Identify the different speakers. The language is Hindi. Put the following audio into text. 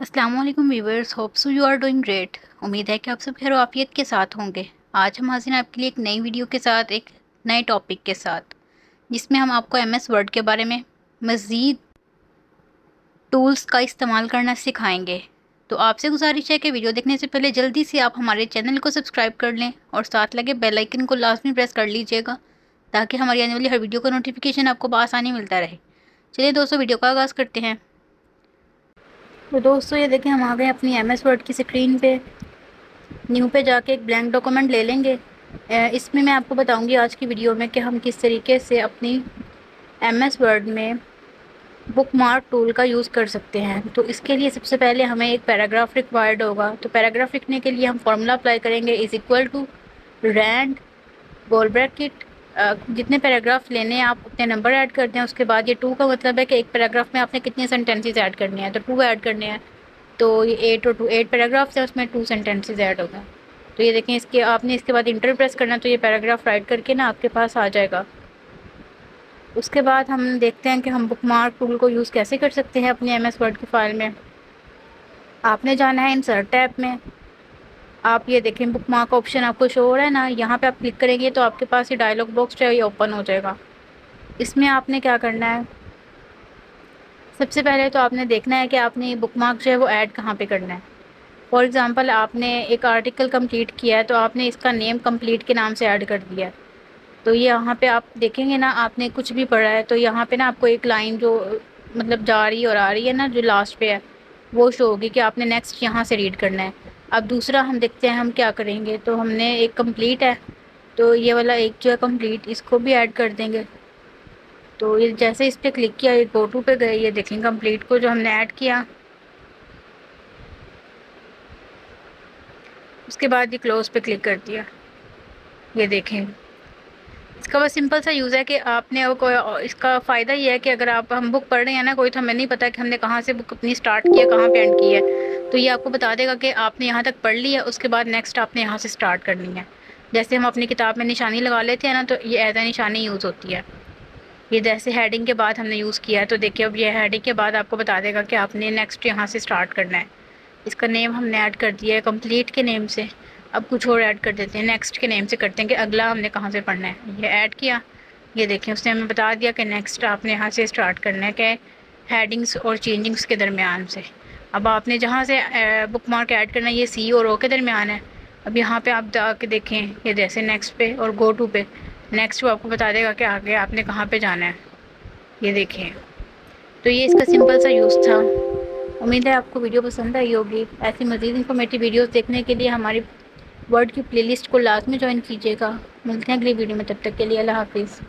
Speaker 1: अस्सलाम वालेकुम viewers, hope so you are doing great. उम्मीद है कि आप सब खैर आफियत के साथ होंगे। आज हम हाजिर हैं आपके लिए एक नई वीडियो के साथ, एक नए टॉपिक के साथ, जिसमें हम आपको एमएस वर्ड के बारे में मज़ीद टूल्स का इस्तेमाल करना सिखाएंगे। तो आपसे गुजारिश है कि वीडियो देखने से पहले जल्दी से आप हमारे चैनल को सब्सक्राइब कर लें और साथ लगे बेल आइकन को लाजमी प्रेस कर लीजिएगा, ताकि हमारी आने वाली हर वीडियो का नोटिफिकेशन आपको आसानी मिलता रहे। चलिए दोस्तों, वीडियो का आगाज़ करते हैं। तो दोस्तों, ये देखें, हम आ गए अपनी एमएस वर्ड की स्क्रीन पे। न्यू पे जाके एक ब्लैंक डॉक्यूमेंट ले लेंगे। इसमें मैं आपको बताऊंगी आज की वीडियो में कि हम किस तरीके से अपनी एमएस वर्ड में बुक मार्क टूल का यूज़ कर सकते हैं। तो इसके लिए सबसे पहले हमें एक पैराग्राफ रिक्वायर्ड होगा। तो पैराग्राफ लिखने के लिए हम फॉर्मूला अप्लाई करेंगे, इज़ इक्वल टू रैंड गोल ब्रैकेट। जितने पैराग्राफ लेने हैं आप उतने नंबर ऐड कर दें। उसके बाद ये टू का मतलब है कि एक पैराग्राफ में आपने कितने सेंटेंसेस ऐड करने हैं, तो टू ऐड करने हैं। तो ये 8 पैराग्राफ्स हैं, उसमें 2 सेंटेंसेस ऐड होगा। तो ये देखें, इसके आपने इसके बाद इंटर प्रेस करना, तो ये पैराग्राफ राइट करके ना आपके पास आ जाएगा। उसके बाद हम देखते हैं कि हम बुकमार्क टूल को यूज़ कैसे कर सकते हैं अपनी एमएस वर्ड की फ़ाइल में। आपने जाना है इंसर्ट टैब में। आप ये देखें, बुकमार्क ऑप्शन आपको शो हो रहा है ना, यहाँ पे आप क्लिक करेंगे तो आपके पास ये डायलॉग बॉक्स जो है ये ओपन हो जाएगा। इसमें आपने क्या करना है, सबसे पहले तो आपने देखना है कि आपने बुकमार्क जो है वो ऐड कहाँ पे करना है। फॉर एग्ज़ाम्पल, आपने एक आर्टिकल कंप्लीट किया है तो आपने इसका नेम कंप्लीट के नाम से ऐड कर दिया है। तो ये यहाँ पे आप देखेंगे ना, आपने कुछ भी पढ़ा है तो यहाँ पे ना आपको एक लाइन जो मतलब जा रही और आ रही है ना, जो लास्ट पे है वो शो होगी कि आपने नेक्स्ट यहाँ से रीड करना है। अब दूसरा हम देखते हैं हम क्या करेंगे। तो हमने एक कंप्लीट है, तो ये वाला एक जो है कंप्लीट, इसको भी ऐड कर देंगे। तो ये जैसे इस पर क्लिक किया, ये गो टू पे गए, ये देखें कंप्लीट को जो हमने ऐड किया। उसके बाद ये क्लोज पे क्लिक कर दिया। ये देखें, इसका बस सिंपल सा यूज़ है कि आपने कोई, इसका फ़ायदा ये है कि अगर हम बुक पढ़ रहे हैं ना कोई, तो हमें नहीं पता कि हमने कहाँ से बुक अपनी स्टार्ट किया, कहाँ पे एंड की है। तो ये आपको बता देगा कि आपने यहाँ तक पढ़ ली है, उसके बाद नेक्स्ट आपने यहाँ से स्टार्ट करनी है। जैसे हम अपनी किताब में निशानी लगा लेते हैं ना, तो ये एज ए निशानी यूज़ होती है। ये जैसे हेडिंग के बाद हमने यूज़ किया है, तो देखिए अब ये हेडिंग के बाद आपको बता देगा कि आपने नेक्स्ट यहाँ से स्टार्ट करना है। इसका नेम हमने ऐड कर दिया है कंप्लीट के नेम से। अब कुछ और ऐड कर देते हैं, नेक्स्ट के नेम से करते हैं कि अगला हमने कहाँ से पढ़ना है। ये ऐड किया, ये देखें उसने हमें बता दिया कि नेक्स्ट आपने यहाँ से स्टार्ट करना है, कि हेडिंग्स और चेंजिंग्स के दरमियान से। अब आपने जहाँ से बुक मार्क ऐड करना है, ये सी और ओ के दरमियान है। अब यहाँ पे आप जाके देखें, ये जैसे नेक्स्ट पे और गो टू पे, नेक्स्ट वो आपको बता देगा कि आगे आपने कहाँ पे जाना है। ये देखें, तो ये इसका सिंपल सा यूज़ था। उम्मीद है आपको वीडियो पसंद आई होगी। ऐसी मज़ीद इन्फॉर्मेटिव वीडियोस देखने के लिए हमारी वर्ड की प्लेलिस्ट को लाजमी ज्वाइन कीजिएगा। मिलते हैं अगली वीडियो में, तब तक के लिए अल्लाह हाफिज़।